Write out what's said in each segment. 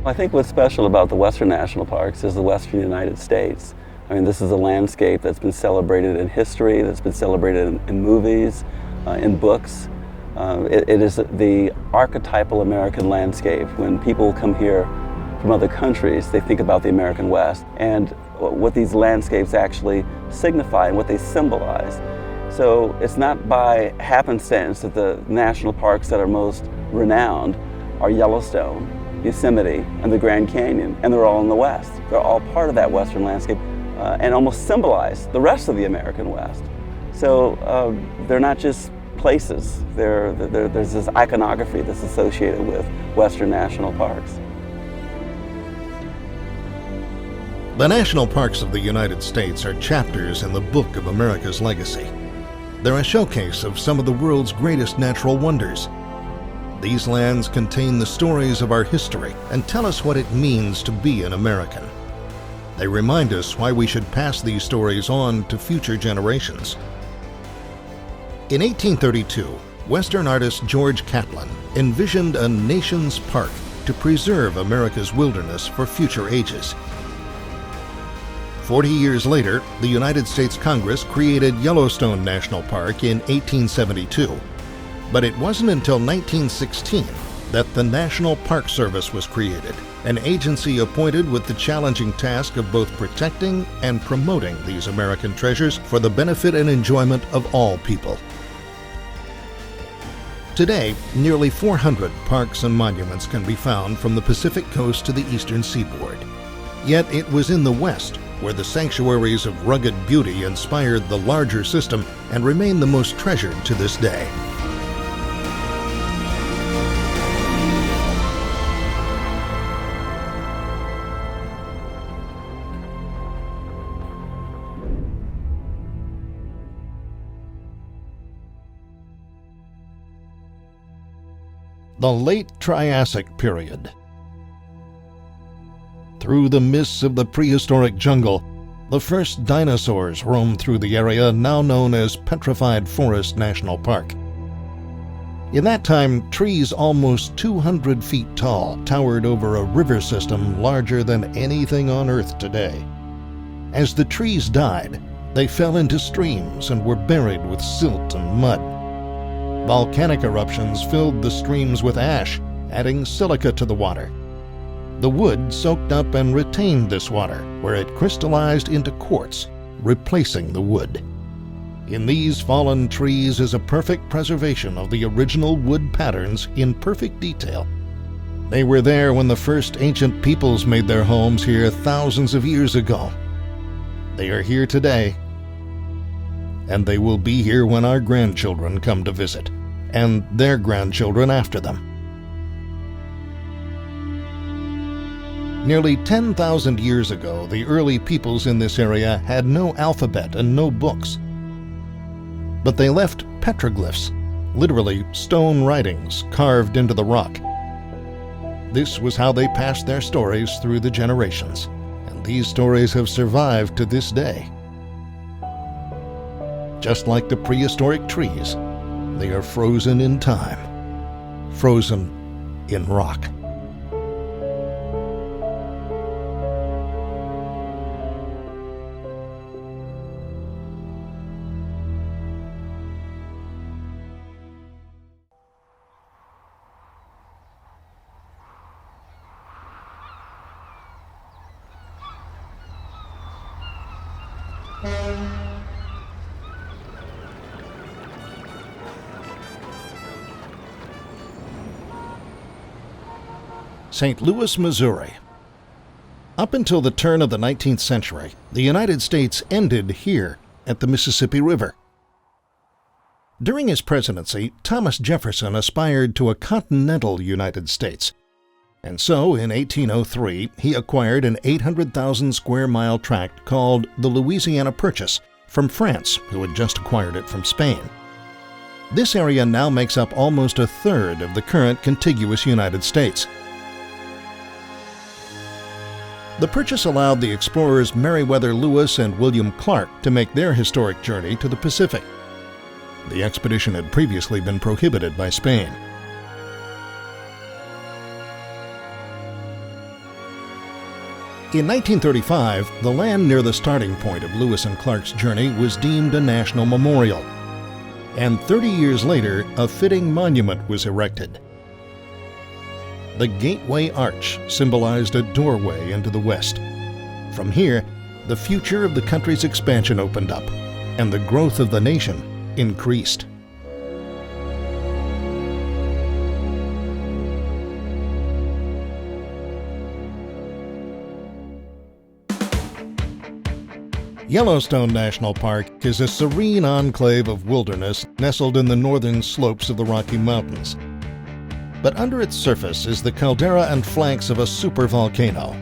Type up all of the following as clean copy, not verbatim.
I think what's special about the Western National Parks is the Western United States. I mean, this is a landscape that's been celebrated in history, that's been celebrated in movies, in books. It is the archetypal American landscape. When people come here from other countries, they think about the American West and what these landscapes actually signify and what they symbolize. So it's not by happenstance that the national parks that are most renowned are Yellowstone, Yosemite, and the Grand Canyon, and they're all in the West. They're all part of that Western landscape and almost symbolize the rest of the American West. So they're not just places, there's this iconography that's associated with Western national parks. The national parks of the United States are chapters in the book of America's legacy. They're a showcase of some of the world's greatest natural wonders. These lands contain the stories of our history and tell us what it means to be an American. They remind us why we should pass these stories on to future generations. In 1832, Western artist George Catlin envisioned a nation's park to preserve America's wilderness for future ages. 40 years later, the United States Congress created Yellowstone National Park in 1872. But it wasn't until 1916 that the National Park Service was created, an agency appointed with the challenging task of both protecting and promoting these American treasures for the benefit and enjoyment of all people. Today, nearly 400 parks and monuments can be found from the Pacific coast to the eastern seaboard. Yet it was in the West where the sanctuaries of rugged beauty inspired the larger system and remain the most treasured to this day. The Late Triassic Period. Through the mists of the prehistoric jungle, the first dinosaurs roamed through the area now known as Petrified Forest National Park. In that time, trees almost 200 feet tall towered over a river system larger than anything on Earth today. As the trees died, they fell into streams and were buried with silt and mud. Volcanic eruptions filled the streams with ash, adding silica to the water. The wood soaked up and retained this water, where it crystallized into quartz, replacing the wood. In these fallen trees is a perfect preservation of the original wood patterns in perfect detail. They were there when the first ancient peoples made their homes here thousands of years ago. They are here today, and they will be here when our grandchildren come to visit, and their grandchildren after them. Nearly 10,000 years ago, the early peoples in this area had no alphabet and no books. But they left petroglyphs, literally stone writings carved into the rock. This was how they passed their stories through the generations, and these stories have survived to this day. Just like the prehistoric trees, they are frozen in time, frozen in rock. St. Louis, Missouri. Up until the turn of the 19th century, the United States ended here at the Mississippi River. During his presidency, Thomas Jefferson aspired to a continental United States, and so in 1803 he acquired an 800,000 square mile tract called the Louisiana Purchase from France, who had just acquired it from Spain. This area now makes up almost a third of the current contiguous United States. The purchase allowed the explorers Meriwether Lewis and William Clark to make their historic journey to the Pacific. The expedition had previously been prohibited by Spain. In 1935, the land near the starting point of Lewis and Clark's journey was deemed a national memorial. And 30 years later, a fitting monument was erected. The Gateway Arch symbolized a doorway into the West. From here, the future of the country's expansion opened up, and the growth of the nation increased. Yellowstone National Park is a serene enclave of wilderness nestled in the northern slopes of the Rocky Mountains. But under its surface is the caldera and flanks of a supervolcano.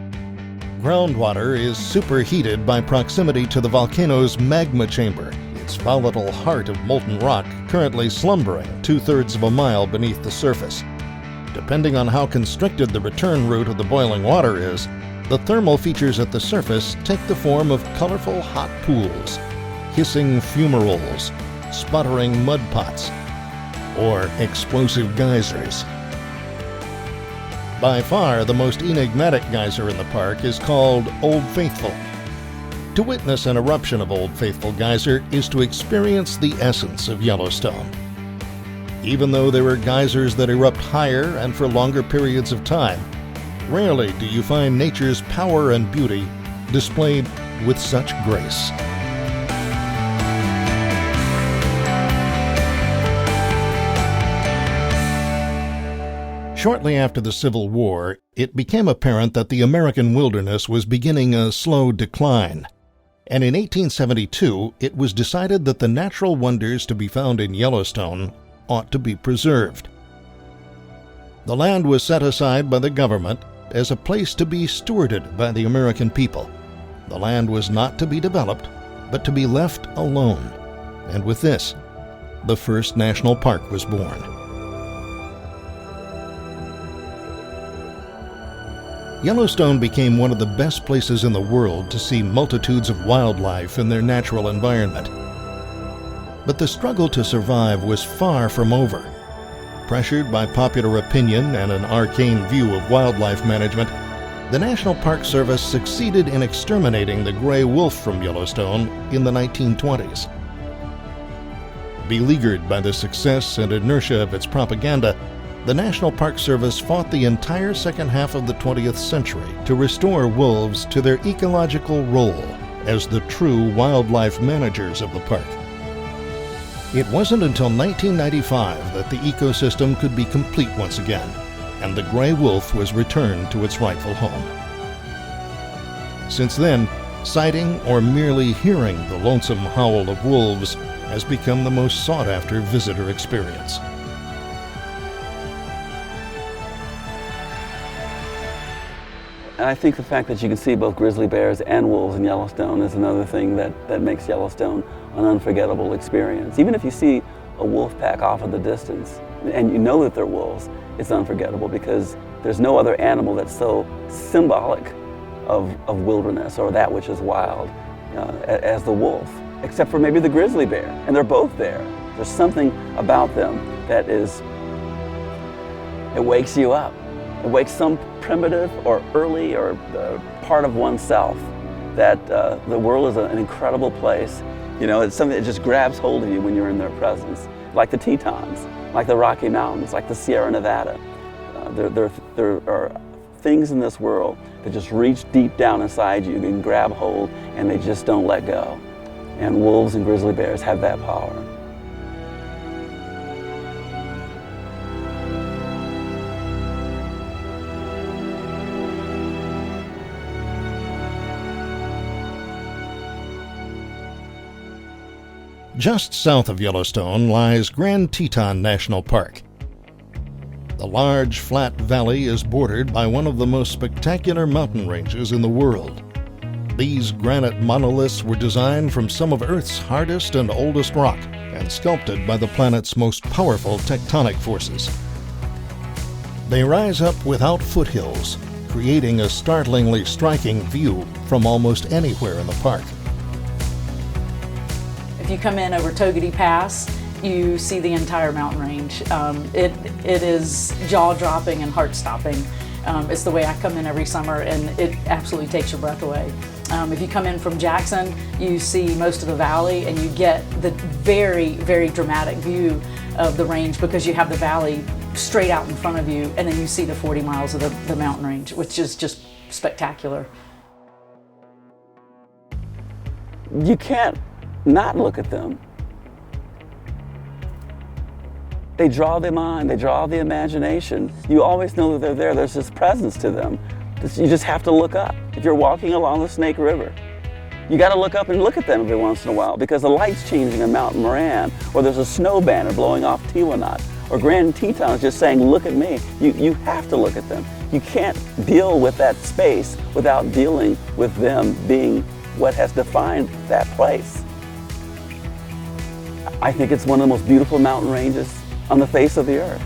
Groundwater is superheated by proximity to the volcano's magma chamber, its volatile heart of molten rock currently slumbering 2/3 of a mile beneath the surface. Depending on how constricted the return route of the boiling water is, the thermal features at the surface take the form of colorful hot pools, hissing fumaroles, sputtering mud pots, or explosive geysers. By far, the most enigmatic geyser in the park is called Old Faithful. To witness an eruption of Old Faithful geyser is to experience the essence of Yellowstone. Even though there are geysers that erupt higher and for longer periods of time, rarely do you find nature's power and beauty displayed with such grace. Shortly after the Civil War, it became apparent that the American wilderness was beginning a slow decline. And in 1872, it was decided that the natural wonders to be found in Yellowstone ought to be preserved. The land was set aside by the government as a place to be stewarded by the American people. The land was not to be developed, but to be left alone. And with this, the first national park was born. Yellowstone became one of the best places in the world to see multitudes of wildlife in their natural environment. But the struggle to survive was far from over. Pressured by popular opinion and an arcane view of wildlife management, the National Park Service succeeded in exterminating the gray wolf from Yellowstone in the 1920s. Beleaguered by the success and inertia of its propaganda, the National Park Service fought the entire second half of the 20th century to restore wolves to their ecological role as the true wildlife managers of the park. It wasn't until 1995 that the ecosystem could be complete once again, and the gray wolf was returned to its rightful home. Since then, sighting or merely hearing the lonesome howl of wolves has become the most sought-after visitor experience. And I think the fact that you can see both grizzly bears and wolves in Yellowstone is another thing that makes Yellowstone an unforgettable experience. Even if you see a wolf pack off in the distance and you know that they're wolves, it's unforgettable because there's no other animal that's so symbolic of wilderness or that which is wild as the wolf, except for maybe the grizzly bear, and they're both there. There's something about them that it wakes you up. It wakes some primitive or early or part of oneself that the world is an incredible place. You know, it's something that just grabs hold of you when you're in their presence, like the Tetons, like the Rocky Mountains, like the Sierra Nevada. There are things in this world that just reach deep down inside you and grab hold, and they just don't let go. And wolves and grizzly bears have that power. Just south of Yellowstone lies Grand Teton National Park. The large, flat valley is bordered by one of the most spectacular mountain ranges in the world. These granite monoliths were designed from some of Earth's hardest and oldest rock and sculpted by the planet's most powerful tectonic forces. They rise up without foothills, creating a startlingly striking view from almost anywhere in the park. If you come in over Togety Pass, you see the entire mountain range. It is jaw-dropping and heart-stopping. It's the way I come in every summer, and it absolutely takes your breath away. If you come in from Jackson, you see most of the valley, and you get the very, very dramatic view of the range because you have the valley straight out in front of you, and then you see the 40 miles of the mountain range, which is just spectacular. You can't not look at them. They draw the mind, they draw the imagination. You always know that they're there. There's this presence to them. You just have to look up. If you're walking along the Snake River, you got to look up and look at them every once in a while, because the light's changing on Mount Moran, or there's a snow banner blowing off Tiwanaut, or Grand Teton is just saying, look at me. You have to look at them. You can't deal with that space without dealing with them being what has defined that place. I think it's one of the most beautiful mountain ranges on the face of the earth.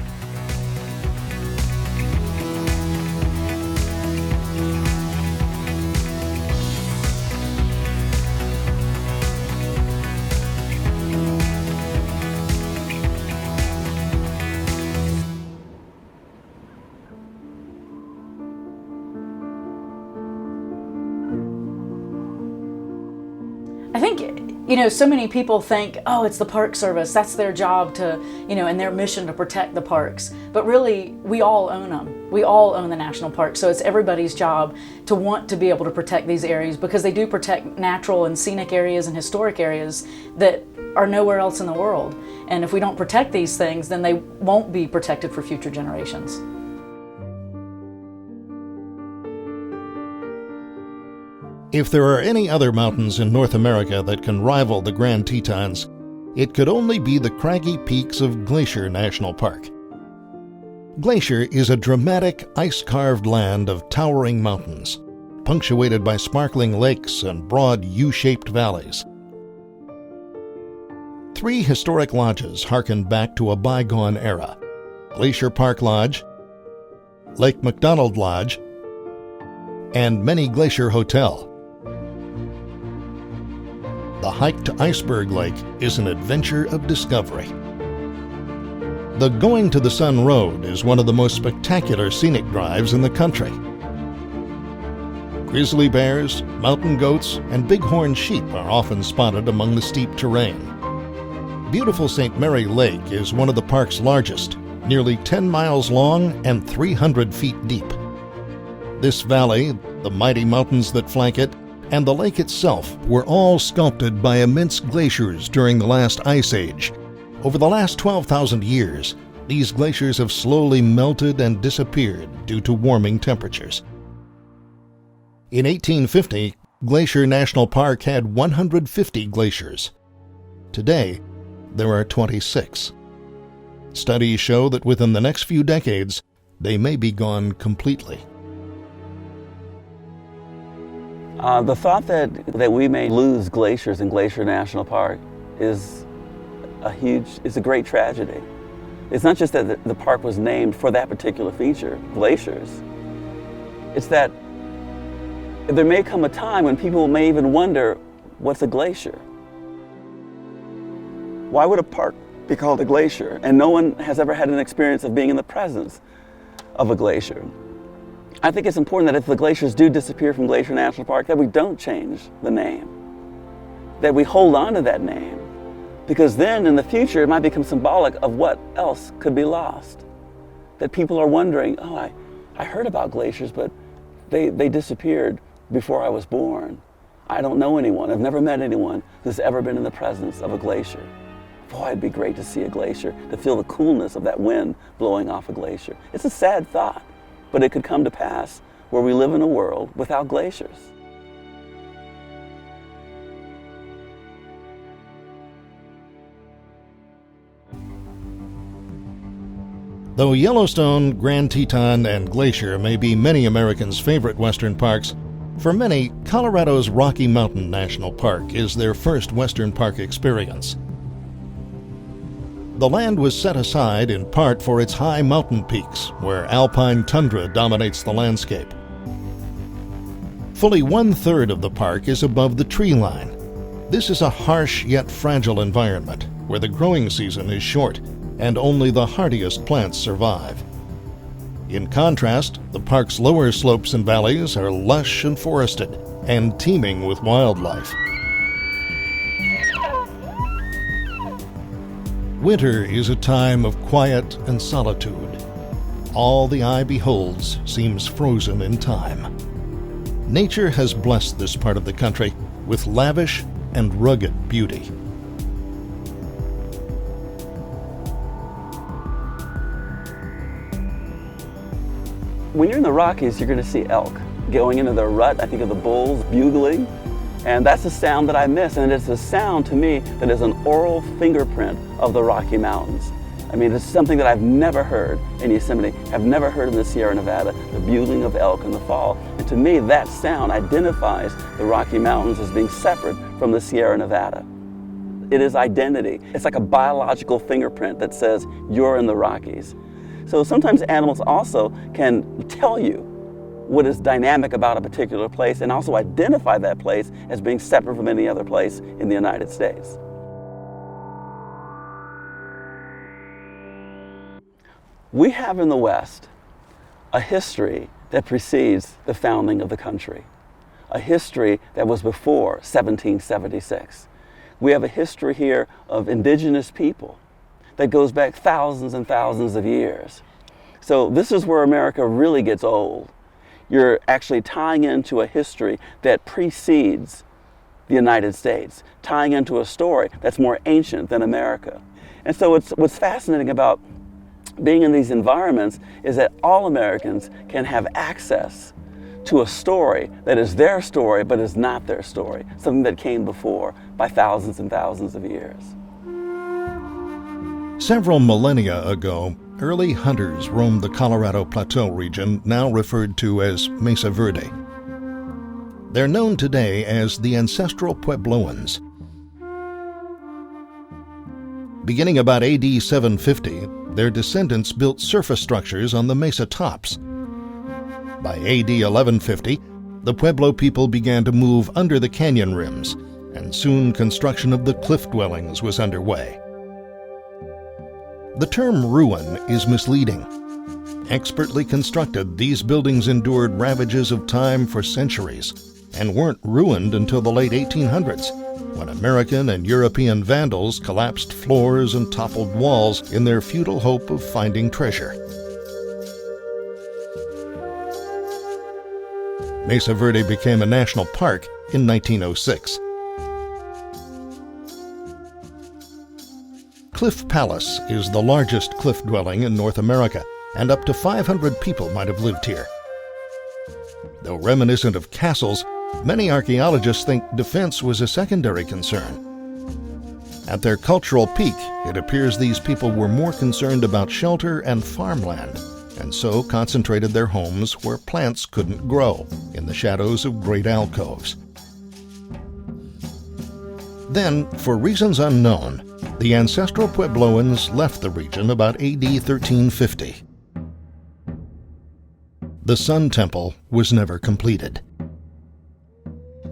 I think, you know, so many people think, oh, it's the Park Service, that's their job to, you know, and their mission to protect the parks. But really, we all own them. We all own the national parks. So it's everybody's job to want to be able to protect these areas, because they do protect natural and scenic areas and historic areas that are nowhere else in the world. And if we don't protect these things, then they won't be protected for future generations. If there are any other mountains in North America that can rival the Grand Tetons, it could only be the craggy peaks of Glacier National Park. Glacier is a dramatic, ice-carved land of towering mountains, punctuated by sparkling lakes and broad U-shaped valleys. 3 historic lodges harken back to a bygone era: Glacier Park Lodge, Lake McDonald Lodge, and Many Glacier Hotel. The hike to Iceberg Lake is an adventure of discovery. The Going to the Sun Road is one of the most spectacular scenic drives in the country. Grizzly bears, mountain goats, and bighorn sheep are often spotted among the steep terrain. Beautiful St. Mary Lake is one of the park's largest, nearly 10 miles long and 300 feet deep. This valley, the mighty mountains that flank it, and the lake itself were all sculpted by immense glaciers during the last ice age. Over the last 12,000 years, these glaciers have slowly melted and disappeared due to warming temperatures. In 1850, Glacier National Park had 150 glaciers. Today, there are 26. Studies show that within the next few decades, they may be gone completely. The thought that we may lose glaciers in Glacier National Park is a great tragedy. It's not just that the park was named for that particular feature, glaciers. It's that there may come a time when people may even wonder, what's a glacier? Why would a park be called a glacier? And no one has ever had an experience of being in the presence of a glacier. I think it's important that if the glaciers do disappear from Glacier National Park, that we don't change the name, that we hold on to that name, because then in the future it might become symbolic of what else could be lost. That people are wondering, oh, I heard about glaciers, but they disappeared before I was born. I don't know anyone, I've never met anyone who's ever been in the presence of a glacier. Boy, it'd be great to see a glacier, to feel the coolness of that wind blowing off a glacier. It's a sad thought, but it could come to pass where we live in a world without glaciers. Though Yellowstone, Grand Teton, and Glacier may be many Americans' favorite Western parks, for many, Colorado's Rocky Mountain National Park is their first Western park experience. The land was set aside in part for its high mountain peaks, where alpine tundra dominates the landscape. Fully 1/3 of the park is above the tree line. This is a harsh yet fragile environment, where the growing season is short and only the hardiest plants survive. In contrast, the park's lower slopes and valleys are lush and forested and teeming with wildlife. Winter is a time of quiet and solitude. All the eye beholds seems frozen in time. Nature has blessed this part of the country with lavish and rugged beauty. When you're in the Rockies, you're going to see elk going into their rut. I think of the bulls bugling, and that's a sound that I miss, and it's a sound to me that is an oral fingerprint of the Rocky Mountains. I mean, it's something that I've never heard in Yosemite. I've never heard in the Sierra Nevada, the bugling of elk in the fall. And to me, that sound identifies the Rocky Mountains as being separate from the Sierra Nevada. It is identity. It's like a biological fingerprint that says you're in the Rockies. So sometimes animals also can tell you what is dynamic about a particular place and also identify that place as being separate from any other place in the United States. We have in the West a history that precedes the founding of the country, a history that was before 1776. We have a history here of indigenous people that goes back thousands and thousands of years. So this is where America really gets old. You're actually tying into a history that precedes the United States, tying into a story that's more ancient than America. And so what's fascinating about being in these environments is that all Americans can have access to a story that is their story but is not their story, something that came before by thousands and thousands of years. Several millennia ago, early hunters roamed the Colorado Plateau region, now referred to as Mesa Verde. They're known today as the ancestral Puebloans. Beginning about AD 750, their descendants built surface structures on the mesa tops. By AD 1150, the Pueblo people began to move under the canyon rims, and soon construction of the cliff dwellings was underway. The term ruin is misleading. Expertly constructed, these buildings endured ravages of time for centuries and weren't ruined until the late 1800s, when American and European vandals collapsed floors and toppled walls in their futile hope of finding treasure. Mesa Verde became a national park in 1906. Cliff Palace is the largest cliff dwelling in North America, and up to 500 people might have lived here. Though reminiscent of castles, many archaeologists think defense was a secondary concern. At their cultural peak, it appears these people were more concerned about shelter and farmland, and so concentrated their homes where plants couldn't grow, in the shadows of great alcoves. Then, for reasons unknown, the ancestral Puebloans left the region about AD 1350. The Sun Temple was never completed.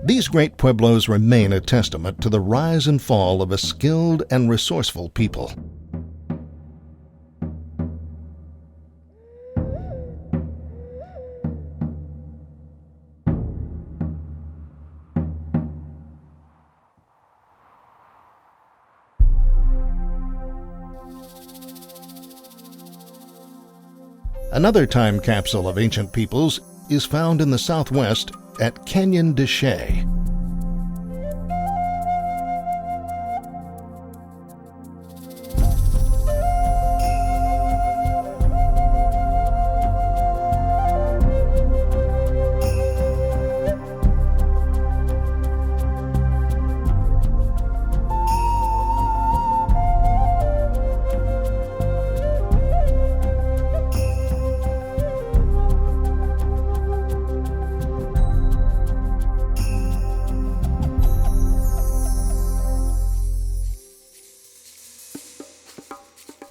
These great pueblos remain a testament to the rise and fall of a skilled and resourceful people. Another time capsule of ancient peoples is found in the southwest at Canyon de Chelly.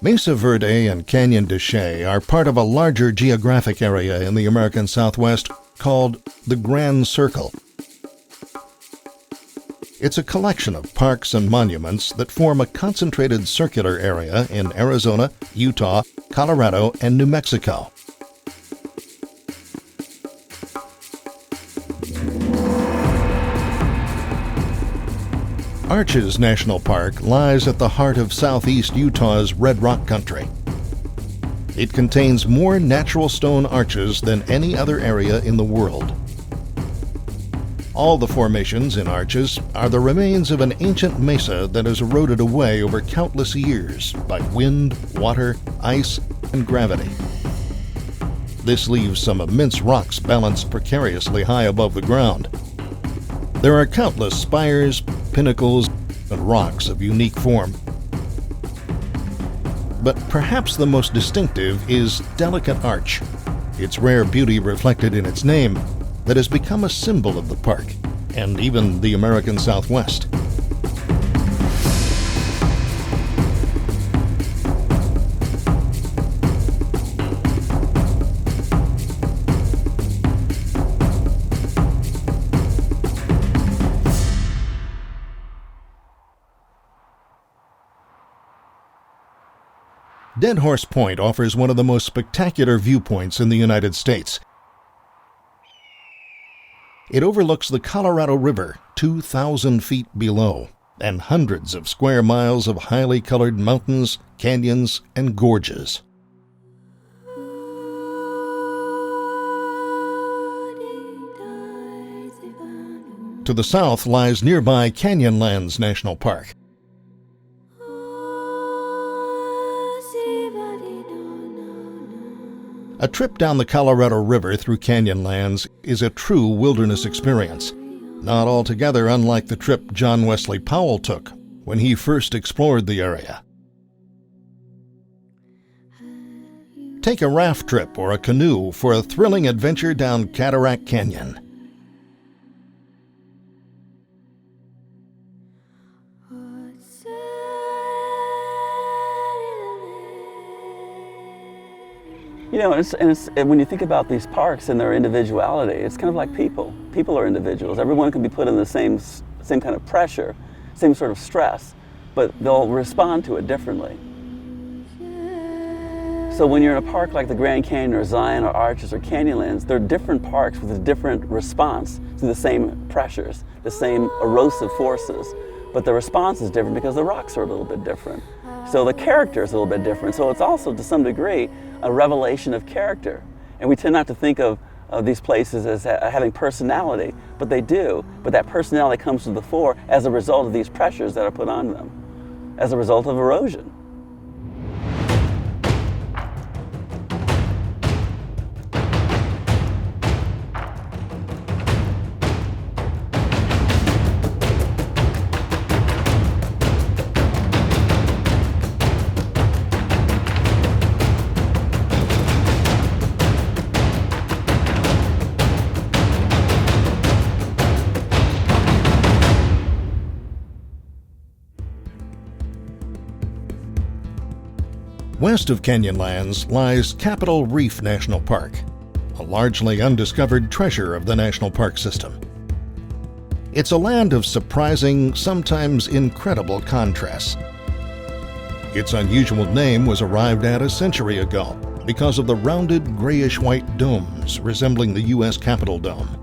Mesa Verde and Canyon de Chelly are part of a larger geographic area in the American Southwest called the Grand Circle. It's a collection of parks and monuments that form a concentrated circular area in Arizona, Utah, Colorado, and New Mexico. Arches National Park lies at the heart of southeast Utah's Red Rock Country. It contains more natural stone arches than any other area in the world. All the formations in Arches are the remains of an ancient mesa that has eroded away over countless years by wind, water, ice, and gravity. This leaves some immense rocks balanced precariously high above the ground. There are countless spires, pinnacles, and rocks of unique form. But perhaps the most distinctive is Delicate Arch, its rare beauty reflected in its name, that has become a symbol of the park and even the American Southwest. Dead Horse Point offers one of the most spectacular viewpoints in the United States. It overlooks the Colorado River 2,000 feet below, and hundreds of square miles of highly colored mountains, canyons, and gorges. To the south lies nearby Canyonlands National Park. A trip down the Colorado River through Canyonlands is a true wilderness experience, not altogether unlike the trip John Wesley Powell took when he first explored the area. Take a raft trip or a canoe for a thrilling adventure down Cataract Canyon. You know, and when you think about these parks and their individuality, it's kind of like people. People are individuals. Everyone can be put in the same kind of pressure, same sort of stress, but they'll respond to it differently. So when you're in a park like the Grand Canyon or Zion or Arches or Canyonlands, they're different parks with a different response to the same pressures, the same erosive forces, but the response is different because the rocks are a little bit different. So the character is a little bit different. So it's also, to some degree, a revelation of character. And we tend not to think of these places as having personality, but they do. But that personality comes to the fore as a result of these pressures that are put on them, as a result of erosion. West of Canyonlands lies Capitol Reef National Park, a largely undiscovered treasure of the national park system. It's a land of surprising, sometimes incredible contrasts. Its unusual name was arrived at a century ago because of the rounded grayish-white domes resembling the U.S. Capitol Dome.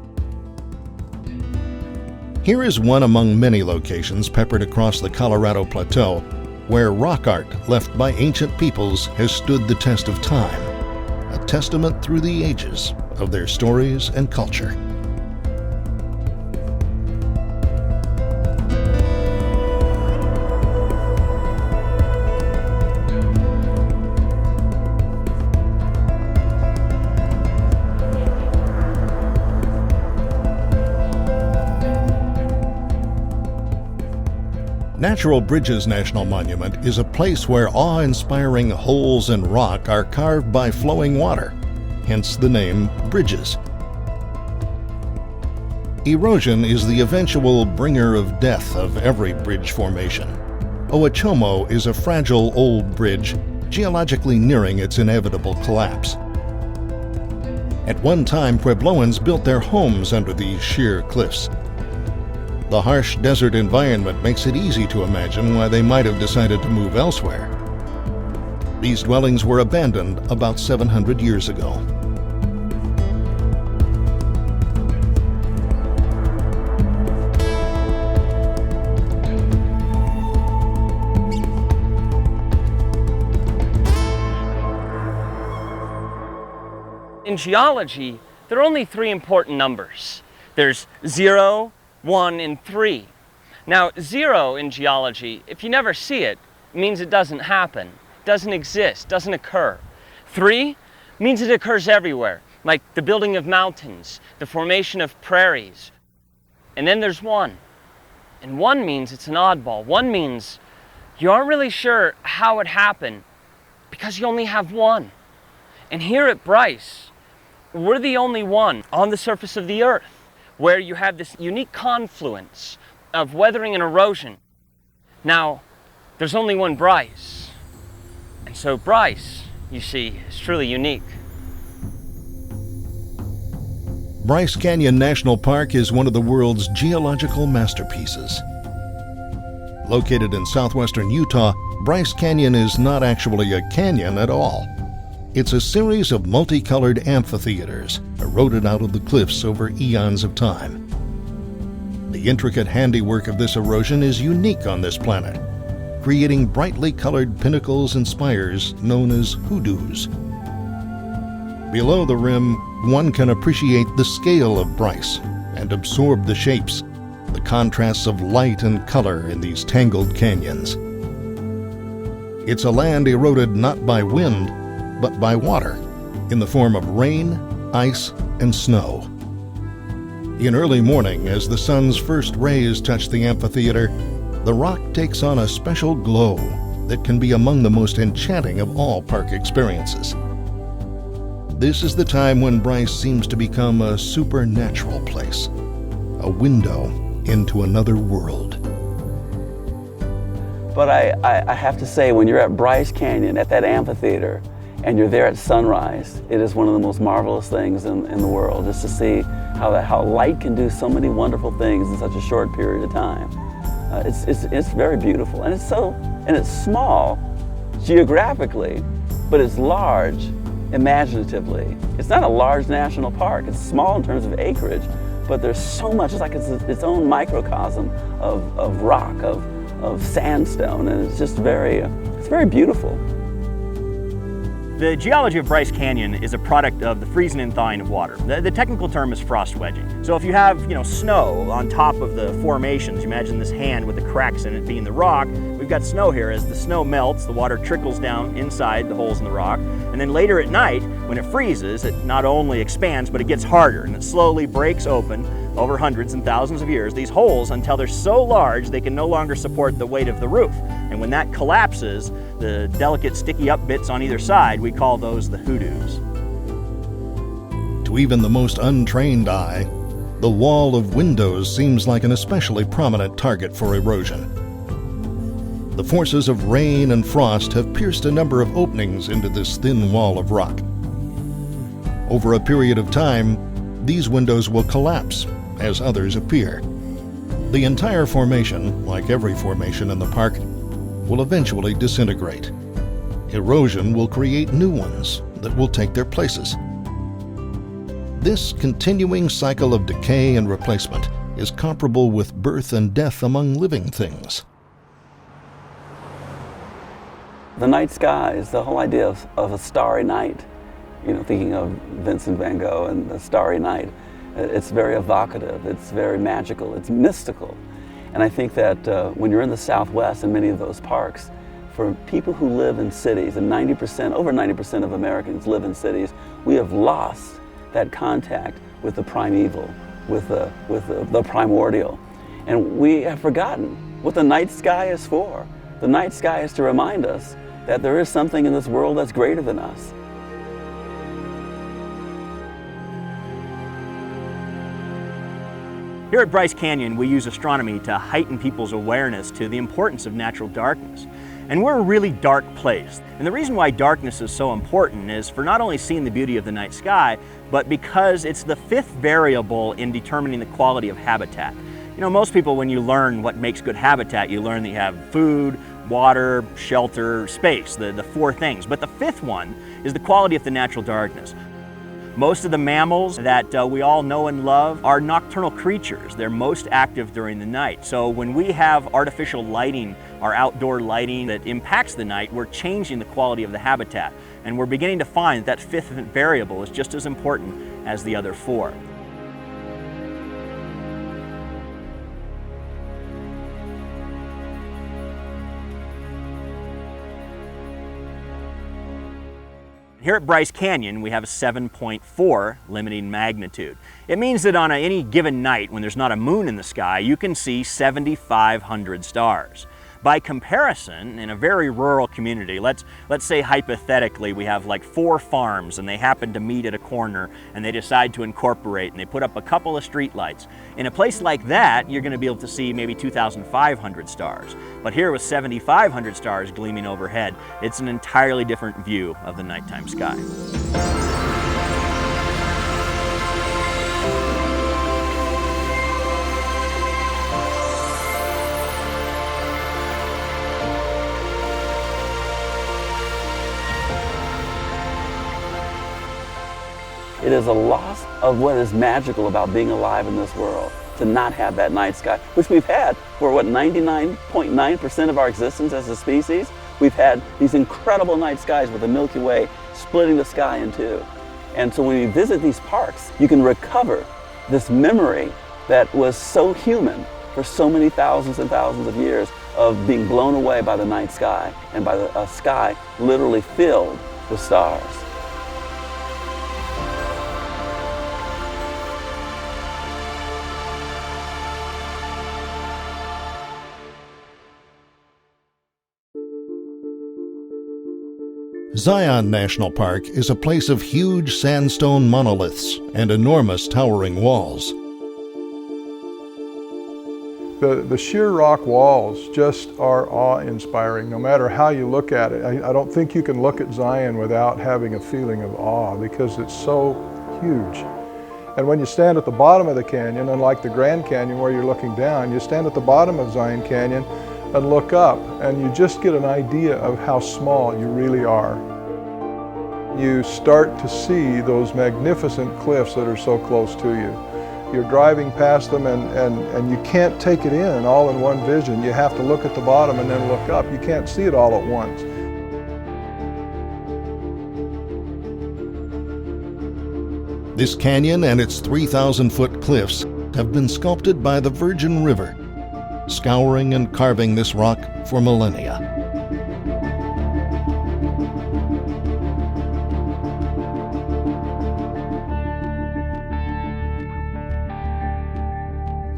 Here is one among many locations peppered across the Colorado Plateau where rock art left by ancient peoples has stood the test of time, a testament through the ages of their stories and culture. Natural Bridges National Monument is a place where awe-inspiring holes in rock are carved by flowing water, hence the name bridges. Erosion is the eventual bringer of death of every bridge formation. Owachomo is a fragile old bridge, geologically nearing its inevitable collapse. At one time, Puebloans built their homes under these sheer cliffs. The harsh desert environment makes it easy to imagine why they might have decided to move elsewhere. These dwellings were abandoned about 700 years ago. In geology, there are only three important numbers. There's 0, 1, and 3. Now, 0 in geology, if you never see it, means it doesn't happen, doesn't exist, doesn't occur. 3 means it occurs everywhere, like the building of mountains, the formation of prairies. And then there's 1. And 1 means it's an oddball. 1 means you aren't really sure how it happened because you only have 1. And here at Bryce, we're the only one on the surface of the Earth where you have this unique confluence of weathering and erosion. Now, there's only one Bryce. And so Bryce, you see, is truly unique. Bryce Canyon National Park is one of the world's geological masterpieces. Located in southwestern Utah, Bryce Canyon is not actually a canyon at all. It's a series of multicolored amphitheaters eroded out of the cliffs over eons of time. The intricate handiwork of this erosion is unique on this planet, creating brightly colored pinnacles and spires known as hoodoos. Below the rim, one can appreciate the scale of Bryce and absorb the shapes, the contrasts of light and color in these tangled canyons. It's a land eroded not by wind, but by water, in the form of rain, ice, and snow. In early morning, as the sun's first rays touch the amphitheater, the rock takes on a special glow that can be among the most enchanting of all park experiences. This is the time when Bryce seems to become a supernatural place, a window into another world. But I have to say, when you're at Bryce Canyon, at that amphitheater, and you're there at sunrise, it is one of the most marvelous things in the world, just to see how light can do so many wonderful things in such a short period of time. It's very beautiful, and it's small geographically, but it's large imaginatively. It's not a large national park. It's small in terms of acreage, but there's so much. It's like it's its own microcosm of rock, of sandstone, and it's just it's very beautiful. The geology of Bryce Canyon is a product of the freezing and thawing of water. The technical term is frost wedging. So if you have, snow on top of the formations, imagine this hand with the cracks in it being the rock. We've got snow here. As the snow melts, the water trickles down inside the holes in the rock. And then later at night, when it freezes, it not only expands, but it gets harder, and it slowly breaks open over hundreds and thousands of years, these holes, until they're so large they can no longer support the weight of the roof. And when that collapses, the delicate sticky up bits on either side, we call those the hoodoos. To even the most untrained eye, the wall of windows seems like an especially prominent target for erosion. The forces of rain and frost have pierced a number of openings into this thin wall of rock. Over a period of time, these windows will collapse as others appear. The entire formation, like every formation in the park, will eventually disintegrate. Erosion will create new ones that will take their places. This continuing cycle of decay and replacement is comparable with birth and death among living things. The night skies, the whole idea of a starry night, thinking of Vincent van Gogh and the starry night, it's very evocative, it's very magical, it's mystical. And I think that when you're in the Southwest and many of those parks, for people who live in cities, and over 90% of Americans live in cities, we have lost that contact with the primeval, with the primordial. And we have forgotten what the night sky is for. The night sky is to remind us that there is something in this world that's greater than us. Here at Bryce Canyon, we use astronomy to heighten people's awareness to the importance of natural darkness. And we're a really dark place. And the reason why darkness is so important is for not only seeing the beauty of the night sky, but because it's the fifth variable in determining the quality of habitat. Most people, when you learn what makes good habitat, you learn that you have food, water, shelter, space, the four things. But the fifth one is the quality of the natural darkness. Most of the mammals that we all know and love are nocturnal creatures. They're most active during the night. So when we have artificial lighting, our outdoor lighting that impacts the night, we're changing the quality of the habitat. And we're beginning to find that fifth variable is just as important as the other four. Here at Bryce Canyon, we have a 7.4 limiting magnitude. It means that on any given night when there's not a moon in the sky, you can see 7,500 stars. By comparison, in a very rural community, let's say hypothetically we have like 4 farms and they happen to meet at a corner and they decide to incorporate and they put up a couple of street lights. In a place like that, you're going to be able to see maybe 2,500 stars. But here with 7,500 stars gleaming overhead, it's an entirely different view of the nighttime sky. It is a loss of what is magical about being alive in this world, to not have that night sky, which we've had for what, 99.9% of our existence as a species. We've had these incredible night skies with the Milky Way splitting the sky in two. And so when you visit these parks, you can recover this memory that was so human for so many thousands and thousands of years of being blown away by the night sky and by a sky literally filled with stars. Zion National Park is a place of huge sandstone monoliths and enormous towering walls. The sheer rock walls just are awe-inspiring, no matter how you look at it. I don't think you can look at Zion without having a feeling of awe because it's so huge. And when you stand at the bottom of the canyon, unlike the Grand Canyon where you're looking down, you stand at the bottom of Zion Canyon and look up, and you just get an idea of how small you really are. You start to see those magnificent cliffs that are so close to you. You're driving past them and you can't take it in all in one vision. You have to look at the bottom and then look up. You can't see it all at once. This canyon and its 3,000-foot cliffs have been sculpted by the Virgin River, scouring and carving this rock for millennia.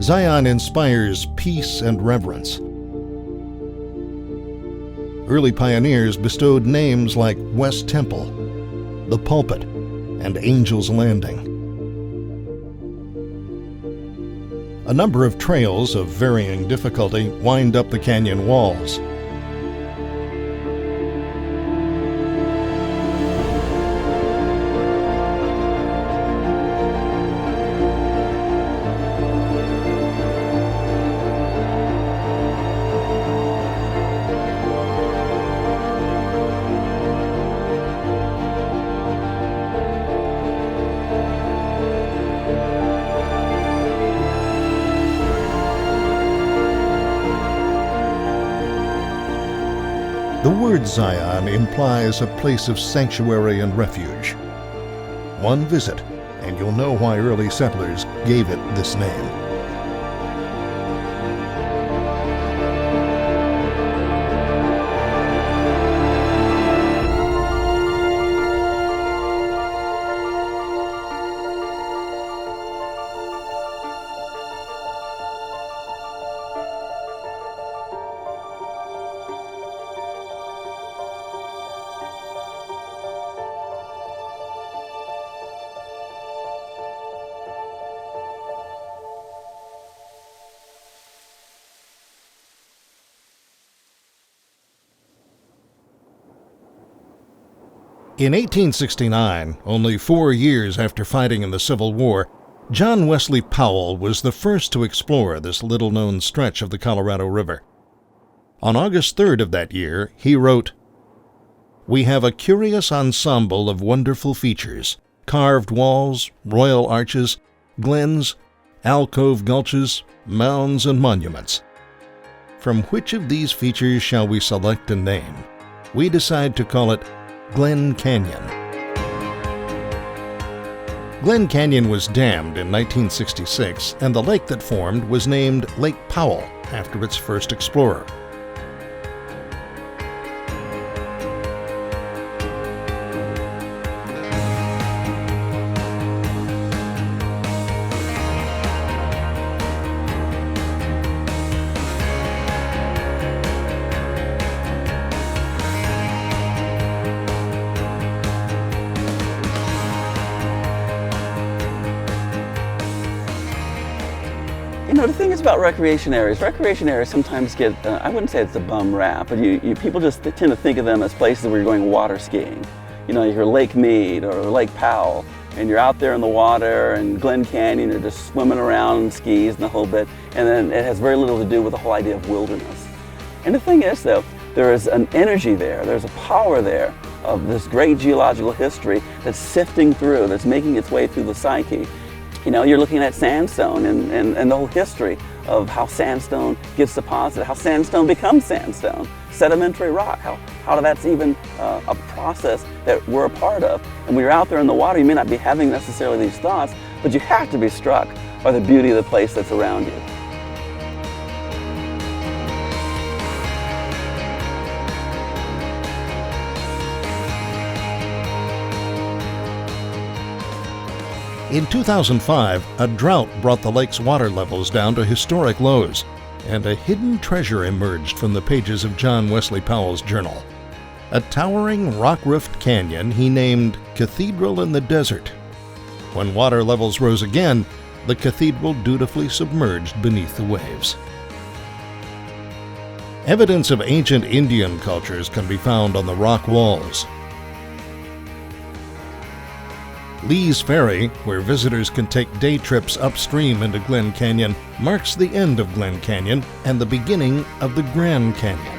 Zion inspires peace and reverence. Early pioneers bestowed names like West Temple, the Pulpit, and Angel's Landing. A number of trails of varying difficulty wind up the canyon walls. The word Zion implies a place of sanctuary and refuge. One visit, and you'll know why early settlers gave it this name. In 1869, only 4 years after fighting in the Civil War, John Wesley Powell was the first to explore this little-known stretch of the Colorado River. On August 3rd of that year, he wrote, "We have a curious ensemble of wonderful features, carved walls, royal arches, glens, alcove gulches, mounds, and monuments. From which of these features shall we select a name? We decide to call it Glen Canyon. Glen Canyon was dammed in 1966, and the lake that formed was named Lake Powell after its first explorer. You know, the thing is about recreation areas sometimes get, I wouldn't say it's a bum rap, but people just tend to think of them as places where you're going water skiing. You know, you're Lake Mead or Lake Powell, and you're out there in the water, and Glen Canyon, you're just swimming around in skis and the whole bit, and then it has very little to do with the whole idea of wilderness. And the thing is, though, there is an energy there, there's a power there of this great geological history that's sifting through, that's making its way through the psyche. You know, you're looking at sandstone and the whole history of how sandstone gets deposited, how sandstone becomes sandstone, sedimentary rock, how that's even a process that we're a part of. And when you're out there in the water, you may not be having necessarily these thoughts, but you have to be struck by the beauty of the place that's around you. In 2005, a drought brought the lake's water levels down to historic lows, and a hidden treasure emerged from the pages of John Wesley Powell's journal. A towering rock-roofed canyon he named Cathedral in the Desert. When water levels rose again, the cathedral dutifully submerged beneath the waves. Evidence of ancient Indian cultures can be found on the rock walls. Lee's Ferry, where visitors can take day trips upstream into Glen Canyon, marks the end of Glen Canyon and the beginning of the Grand Canyon.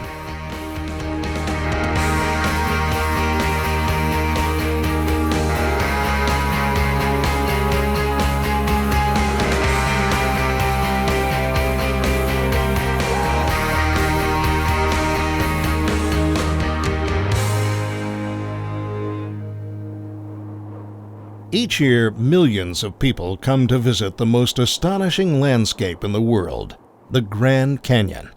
Each year, millions of people come to visit the most astonishing landscape in the world, the Grand Canyon.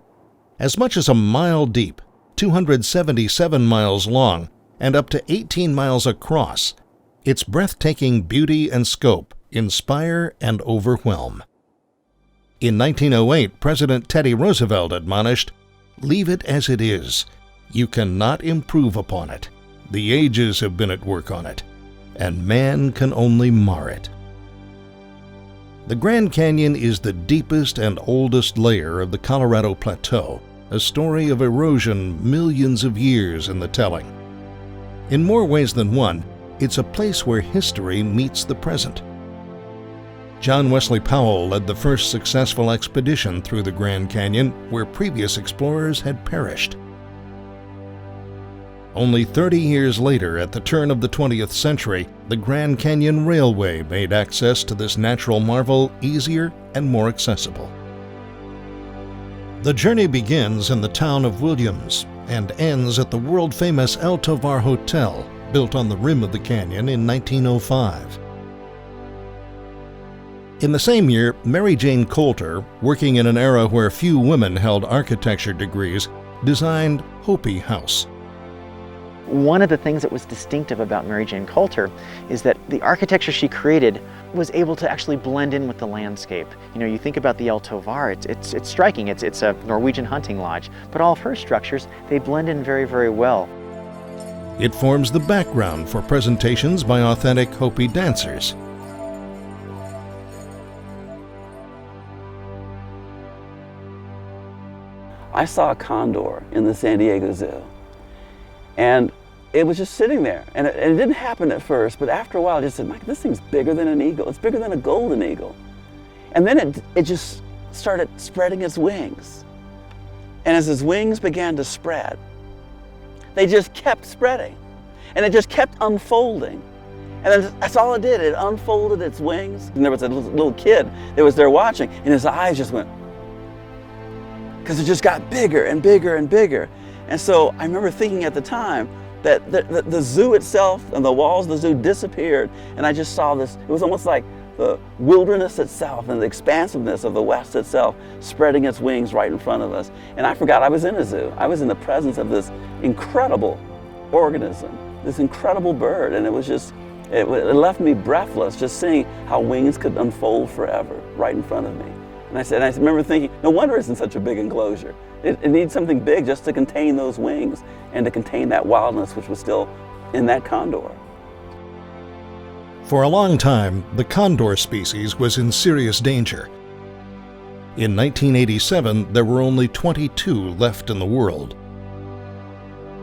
As much as a mile deep, 277 miles long, and up to 18 miles across, its breathtaking beauty and scope inspire and overwhelm. In 1908, President Teddy Roosevelt admonished, "Leave it as it is. You cannot improve upon it. The ages have been at work on it, and man can only mar it." The Grand Canyon is the deepest and oldest layer of the Colorado Plateau, a story of erosion millions of years in the telling. In more ways than one, it's a place where history meets the present. John Wesley Powell led the first successful expedition through the Grand Canyon, where previous explorers had perished. Only 30 years later, at the turn of the 20th century, the Grand Canyon Railway made access to this natural marvel easier and more accessible. The journey begins in the town of Williams and ends at the world-famous El Tovar Hotel, built on the rim of the canyon in 1905. In the same year, Mary Jane Coulter, working in an era where few women held architecture degrees, designed Hopi House. One of the things that was distinctive about Mary Jane Coulter is that the architecture she created was able to actually blend in with the landscape. You know, you think about the El Tovar, it's striking. It's a Norwegian hunting lodge, but all of her structures, they blend in very, very well. It forms the background for presentations by authentic Hopi dancers. I saw a condor in the San Diego Zoo. And it was just sitting there. And it didn't happen at first, but after a while I just said, Mike, this thing's bigger than an eagle. It's bigger than a golden eagle. And then it just started spreading its wings. And as its wings began to spread, they just kept spreading. And it just kept unfolding. And that's all it did. It unfolded its wings. And there was a little kid that was there watching, and his eyes just went, because it just got bigger and bigger and bigger. And so I remember thinking at the time, that the zoo itself and the walls of the zoo disappeared, and I just saw this. It was almost like the wilderness itself and the expansiveness of the West itself spreading its wings right in front of us. And I forgot I was in a zoo. I was in the presence of this incredible organism, this incredible bird, and it was just, it left me breathless just seeing how wings could unfold forever right in front of me. And I remember thinking, no wonder it's in such a big enclosure. It needs something big just to contain those wings and to contain that wildness which was still in that condor. For a long time, the condor species was in serious danger. In 1987, there were only 22 left in the world.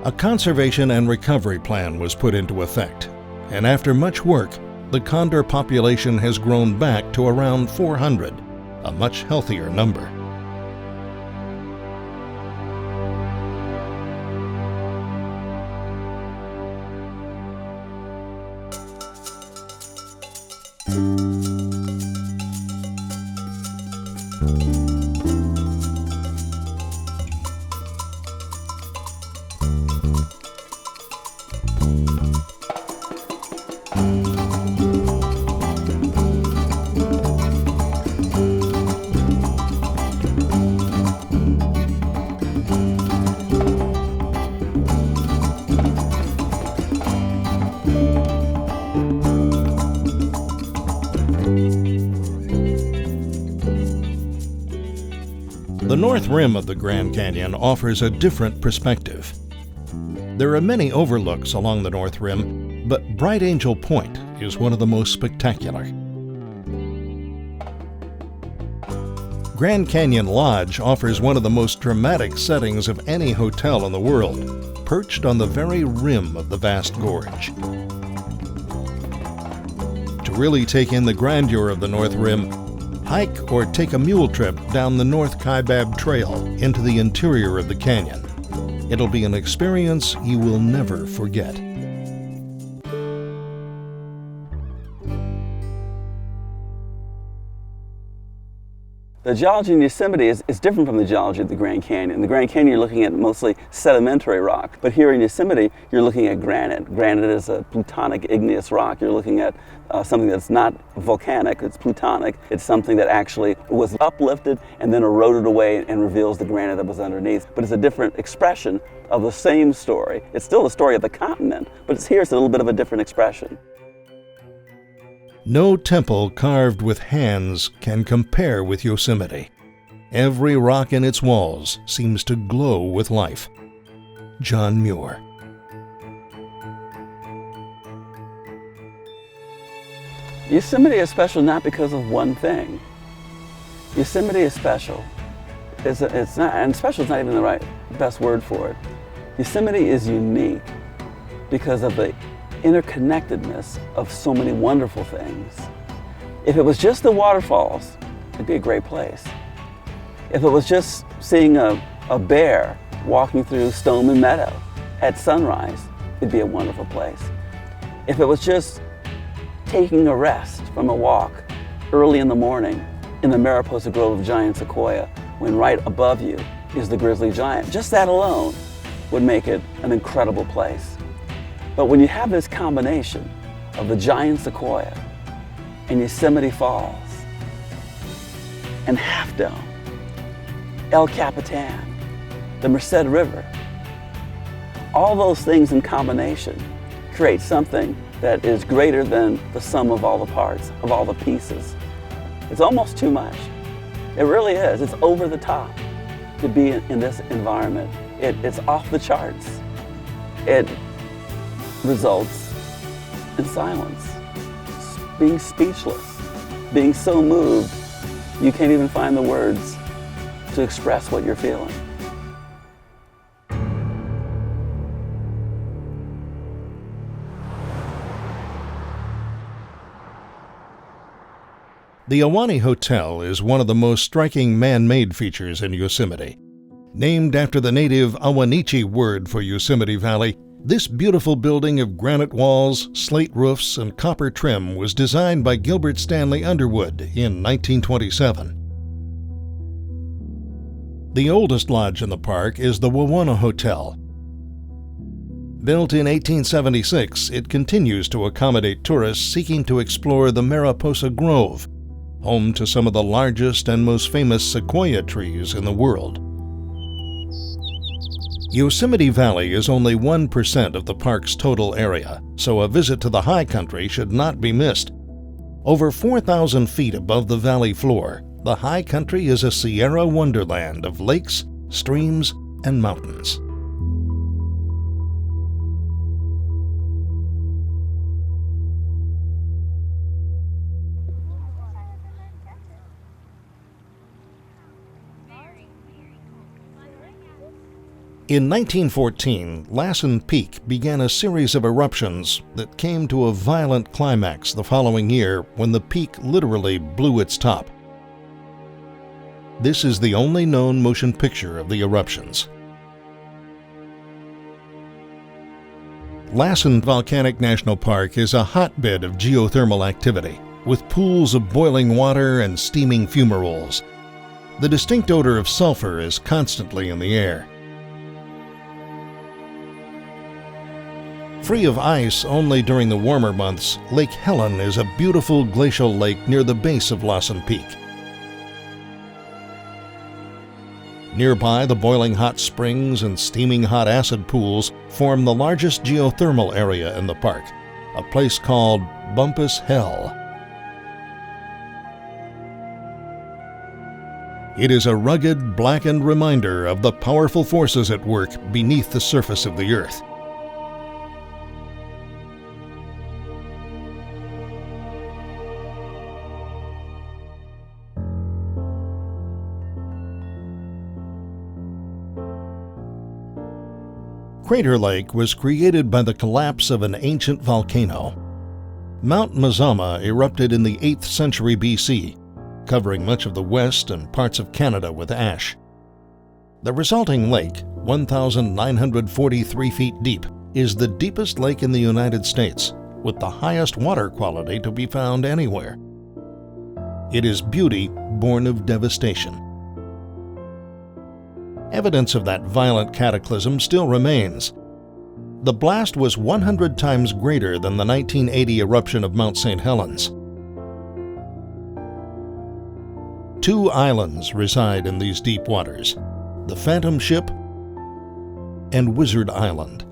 A conservation and recovery plan was put into effect, and after much work, the condor population has grown back to around 400, a much healthier number. The north rim of the Grand Canyon offers a different perspective. There are many overlooks along the north rim, but Bright Angel Point is one of the most spectacular. Grand Canyon Lodge offers one of the most dramatic settings of any hotel in the world, perched on the very rim of the vast gorge. To really take in the grandeur of the North Rim, hike or take a mule trip down the North Kaibab Trail into the interior of the canyon. It'll be an experience you will never forget. The geology in Yosemite is different from the geology of the Grand Canyon. In the Grand Canyon, you're looking at mostly sedimentary rock, but here in Yosemite, you're looking at granite. Granite is a plutonic igneous rock. You're looking at something that's not volcanic, it's plutonic. It's something that actually was uplifted and then eroded away and reveals the granite that was underneath. But it's a different expression of the same story. It's still the story of the continent, but here's a little bit of a different expression. No temple carved with hands can compare with Yosemite. Every rock in its walls seems to glow with life. John Muir. Yosemite is special not because of one thing. Yosemite is special. It's not, and special is not even the best word for it. Yosemite is unique because of the interconnectedness of so many wonderful things. If it was just the waterfalls, it'd be a great place. If it was just seeing a bear walking through Stoneman Meadow at sunrise, it'd be a wonderful place. If it was just taking a rest from a walk early in the morning in the Mariposa Grove of giant sequoia, when right above you is the grizzly giant, just that alone would make it an incredible place. But when you have this combination of the giant sequoia and Yosemite Falls and Half Dome, El Capitan, the Merced River, all those things in combination create something that is greater than the sum of all the parts, of all the pieces. It's almost too much. It really is. It's over the top to be in this environment. It's off the charts. It results in silence, being speechless, being so moved you can't even find the words to express what you're feeling. The Ahwahnee Hotel is one of the most striking man-made features in Yosemite. Named after the native Ahwahneechee word for Yosemite Valley, this beautiful building of granite walls, slate roofs, and copper trim was designed by Gilbert Stanley Underwood in 1927. The oldest lodge in the park is the Wawona Hotel. Built in 1876, it continues to accommodate tourists seeking to explore the Mariposa Grove, home to some of the largest and most famous sequoia trees in the world. Yosemite Valley is only 1% of the park's total area, so a visit to the high country should not be missed. Over 4,000 feet above the valley floor, the high country is a Sierra wonderland of lakes, streams, and mountains. In 1914, Lassen Peak began a series of eruptions that came to a violent climax the following year when the peak literally blew its top. This is the only known motion picture of the eruptions. Lassen Volcanic National Park is a hotbed of geothermal activity, with pools of boiling water and steaming fumaroles. The distinct odor of sulfur is constantly in the air. Free of ice only during the warmer months, Lake Helen is a beautiful glacial lake near the base of Lassen Peak. Nearby, the boiling hot springs and steaming hot acid pools form the largest geothermal area in the park, a place called Bumpus Hell. It is a rugged, blackened reminder of the powerful forces at work beneath the surface of the Earth. Crater Lake was created by the collapse of an ancient volcano. Mount Mazama erupted in the 8th century BC, covering much of the west and parts of Canada with ash. The resulting lake, 1,943 feet deep, is the deepest lake in the United States, with the highest water quality to be found anywhere. It is beauty born of devastation. Evidence of that violent cataclysm still remains. The blast was 100 times greater than the 1980 eruption of Mount St. Helens. 2 islands reside in these deep waters, the Phantom Ship and Wizard Island.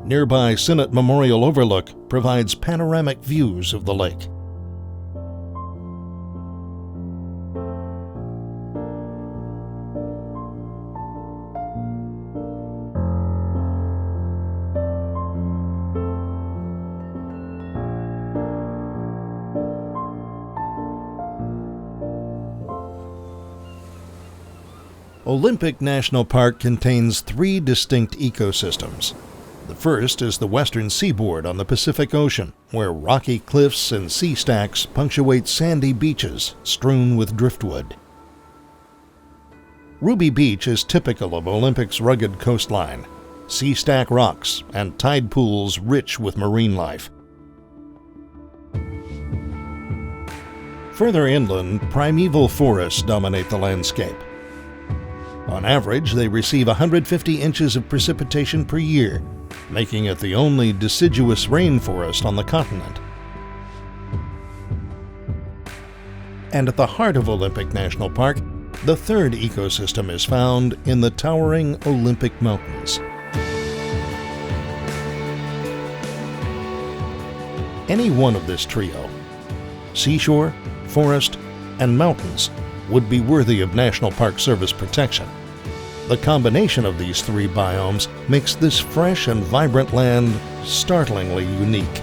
Nearby Senate Memorial Overlook provides panoramic views of the lake. Olympic National Park contains 3 distinct ecosystems. The first is the western seaboard on the Pacific Ocean, where rocky cliffs and sea stacks punctuate sandy beaches strewn with driftwood. Ruby Beach is typical of Olympic's rugged coastline, sea stack rocks and tide pools rich with marine life. Further inland, primeval forests dominate the landscape. On average, they receive 150 inches of precipitation per year, making it the only deciduous rainforest on the continent. And at the heart of Olympic National Park, the third ecosystem is found in the towering Olympic Mountains. Any one of this trio, seashore, forest, and mountains, would be worthy of National Park Service protection. The combination of these 3 biomes makes this fresh and vibrant land startlingly unique.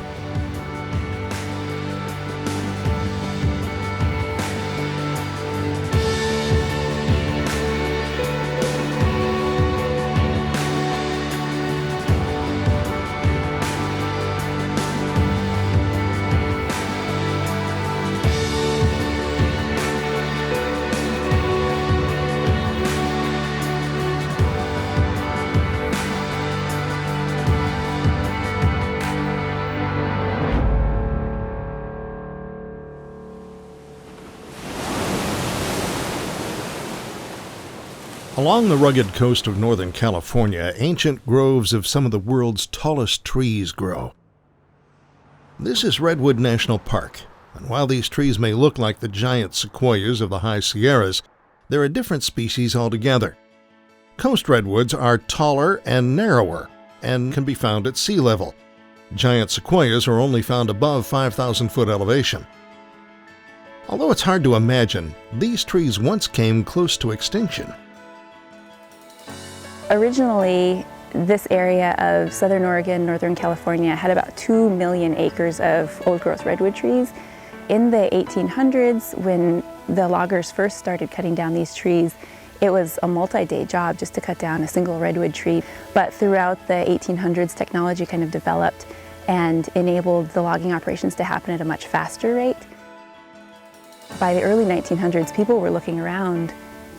Along the rugged coast of Northern California, ancient groves of some of the world's tallest trees grow. This is Redwood National Park, and while these trees may look like the giant sequoias of the high Sierras, they're a different species altogether. Coast redwoods are taller and narrower and can be found at sea level. Giant sequoias are only found above 5,000-foot elevation. Although it's hard to imagine, these trees once came close to extinction. Originally, this area of southern Oregon, northern California had about 2 million acres of old-growth redwood trees. In the 1800s, when the loggers first started cutting down these trees, it was a multi-day job just to cut down a single redwood tree. But throughout the 1800s, technology kind of developed and enabled the logging operations to happen at a much faster rate. By the early 1900s, people were looking around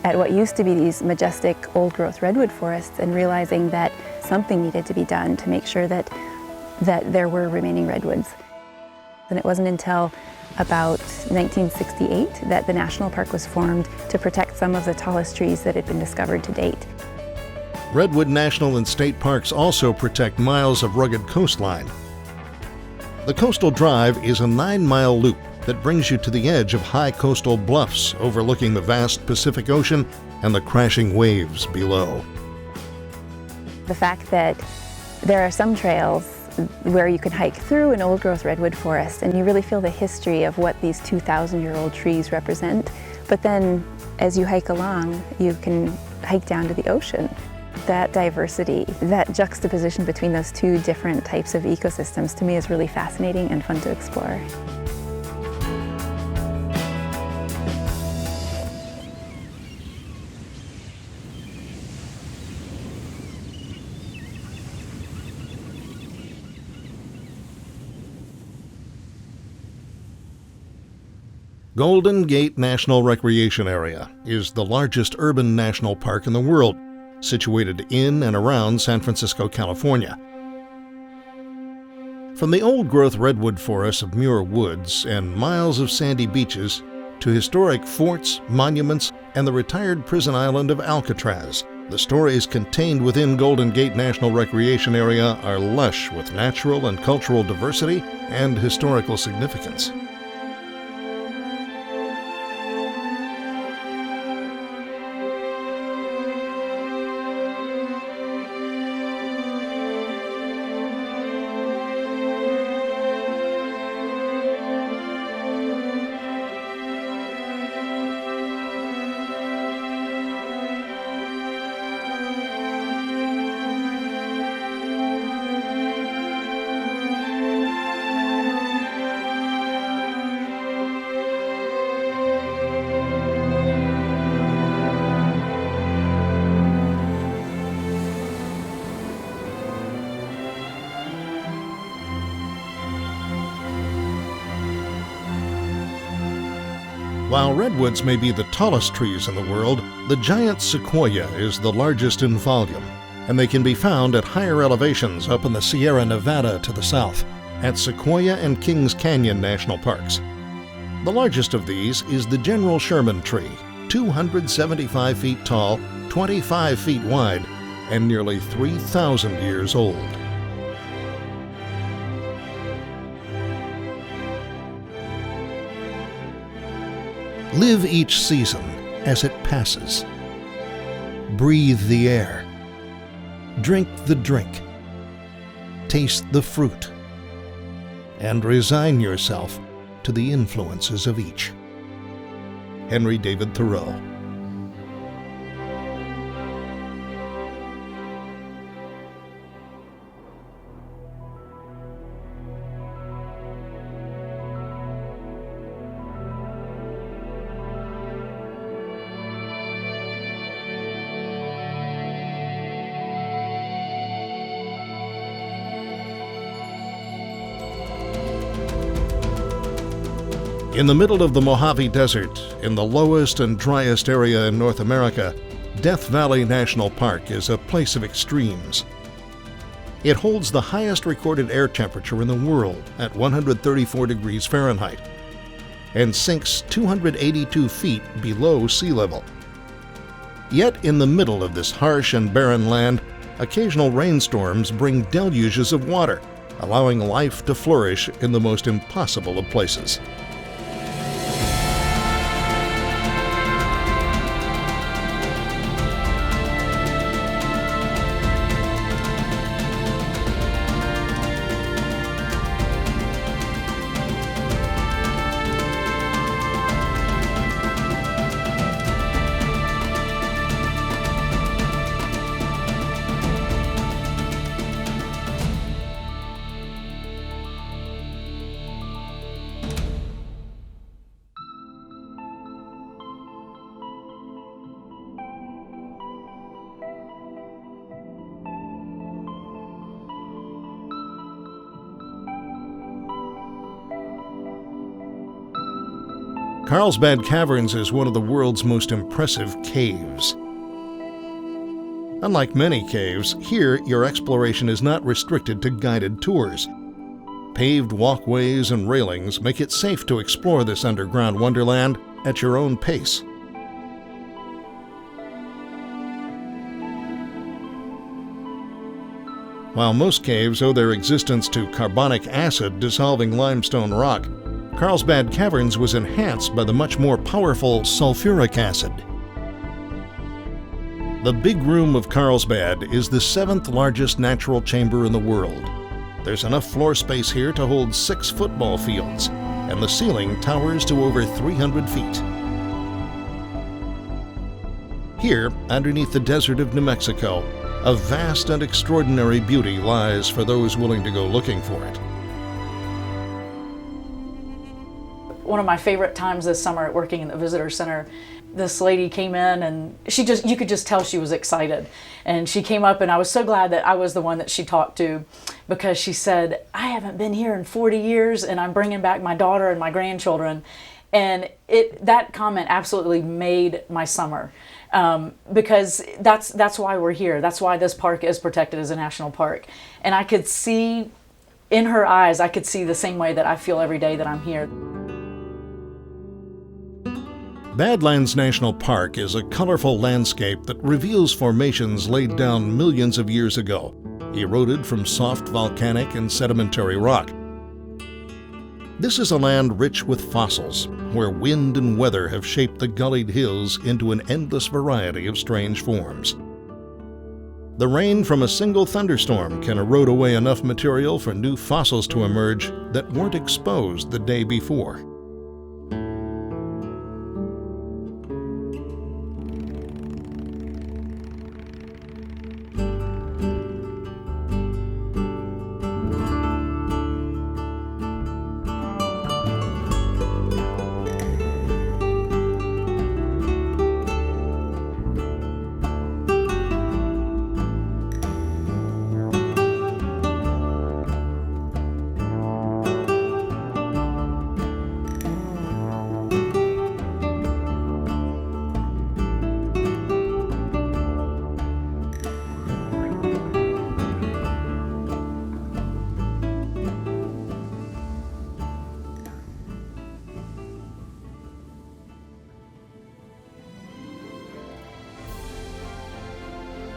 at what used to be these majestic old-growth redwood forests and realizing that something needed to be done to make sure that there were remaining redwoods. And it wasn't until about 1968 that the national park was formed to protect some of the tallest trees that had been discovered to date. Redwood National and State Parks also protect miles of rugged coastline. The Coastal Drive is a 9-mile loop that brings you to the edge of high coastal bluffs overlooking the vast Pacific Ocean and the crashing waves below. The fact that there are some trails where you can hike through an old-growth redwood forest and you really feel the history of what these 2,000-year-old trees represent, but then as you hike along, you can hike down to the ocean. That diversity, that juxtaposition between those two different types of ecosystems, to me is really fascinating and fun to explore. Golden Gate National Recreation Area is the largest urban national park in the world, situated in and around San Francisco, California. From the old-growth redwood forests of Muir Woods and miles of sandy beaches to historic forts, monuments, and the retired prison island of Alcatraz, the stories contained within Golden Gate National Recreation Area are lush with natural and cultural diversity and historical significance. While redwoods may be the tallest trees in the world, the giant sequoia is the largest in volume, and they can be found at higher elevations up in the Sierra Nevada to the south, at Sequoia and Kings Canyon National Parks. The largest of these is the General Sherman tree, 275 feet tall, 25 feet wide, and nearly 3,000 years old. Live each season as it passes. Breathe the air. Drink the drink. Taste the fruit. And resign yourself to the influences of each. Henry David Thoreau. In the middle of the Mojave Desert, in the lowest and driest area in North America, Death Valley National Park is a place of extremes. It holds the highest recorded air temperature in the world at 134 degrees Fahrenheit and sinks 282 feet below sea level. Yet in the middle of this harsh and barren land, occasional rainstorms bring deluges of water, allowing life to flourish in the most impossible of places. Carlsbad Caverns is one of the world's most impressive caves. Unlike many caves, here your exploration is not restricted to guided tours. Paved walkways and railings make it safe to explore this underground wonderland at your own pace. While most caves owe their existence to carbonic acid dissolving limestone rock, Carlsbad Caverns was enhanced by the much more powerful sulfuric acid. The Big Room of Carlsbad is the 7th largest natural chamber in the world. There's enough floor space here to hold 6 football fields, and the ceiling towers to over 300 feet. Here, underneath the desert of New Mexico, a vast and extraordinary beauty lies for those willing to go looking for it. One of my favorite times this summer working in the visitor center, this lady came in and you could just tell she was excited. And she came up and I was so glad that I was the one that she talked to, because she said, I haven't been here in 40 years and I'm bringing back my daughter and my grandchildren. And that comment absolutely made my summer, because that's why we're here. That's why this park is protected as a national park. And I could see in her eyes, I could see the same way that I feel every day that I'm here. Badlands National Park is a colorful landscape that reveals formations laid down millions of years ago, eroded from soft volcanic and sedimentary rock. This is a land rich with fossils, where wind and weather have shaped the gullied hills into an endless variety of strange forms. The rain from a single thunderstorm can erode away enough material for new fossils to emerge that weren't exposed the day before.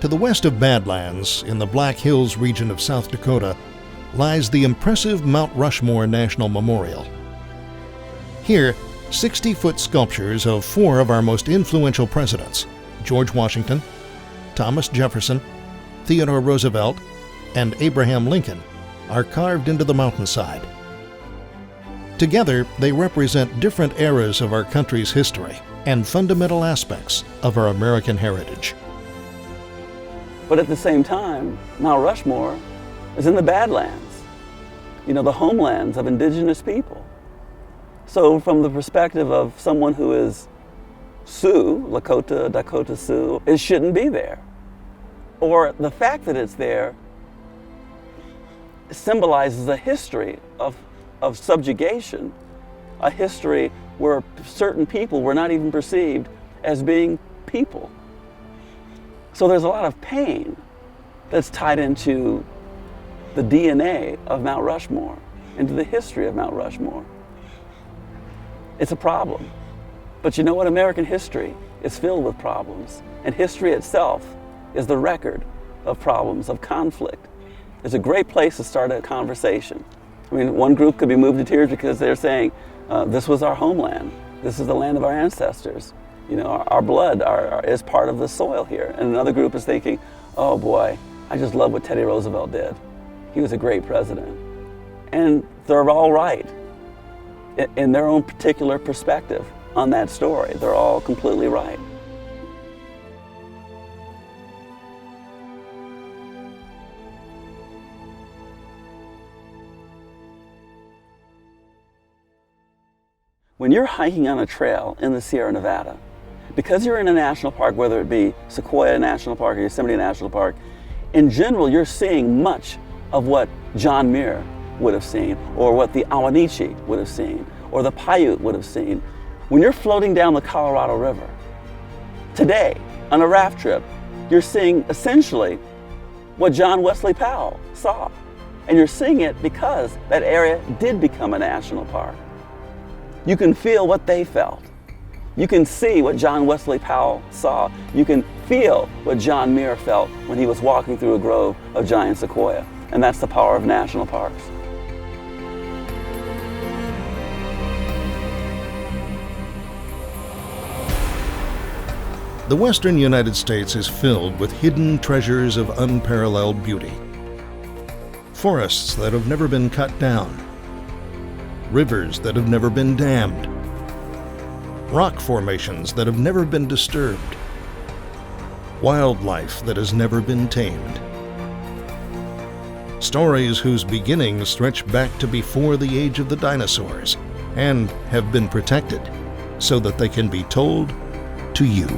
To the west of Badlands, in the Black Hills region of South Dakota, lies the impressive Mount Rushmore National Memorial. Here, 60-foot sculptures of 4 of our most influential presidents, George Washington, Thomas Jefferson, Theodore Roosevelt, and Abraham Lincoln, are carved into the mountainside. Together, they represent different eras of our country's history and fundamental aspects of our American heritage. But at the same time, Mount Rushmore is in the Badlands, the homelands of indigenous people. So from the perspective of someone who is Sioux, Lakota, Dakota Sioux, it shouldn't be there. Or the fact that it's there symbolizes a history of subjugation, a history where certain people were not even perceived as being people. So there's a lot of pain that's tied into the DNA of Mount Rushmore, into the history of Mount Rushmore. It's a problem. But you know what? American history is filled with problems, and history itself is the record of problems, of conflict. It's a great place to start a conversation. I mean, one group could be moved to tears because they're saying, this was our homeland. This is the land of our ancestors. You know, our blood is part of the soil here. And another group is thinking, oh boy, I just love what Teddy Roosevelt did. He was a great president. And they're all right in their own particular perspective on that story. They're all completely right. When you're hiking on a trail in the Sierra Nevada, because you're in a national park, whether it be Sequoia National Park or Yosemite National Park, in general, you're seeing much of what John Muir would have seen, or what the Awanichi would have seen, or the Paiute would have seen. When you're floating down the Colorado River, today, on a raft trip, you're seeing essentially what John Wesley Powell saw. And you're seeing it because that area did become a national park. You can feel what they felt. You can see what John Wesley Powell saw. You can feel what John Muir felt when he was walking through a grove of giant sequoia. And that's the power of national parks. The western United States is filled with hidden treasures of unparalleled beauty. Forests that have never been cut down. Rivers that have never been dammed. Rock formations that have never been disturbed. Wildlife that has never been tamed. Stories whose beginnings stretch back to before the age of the dinosaurs and have been protected so that they can be told to you.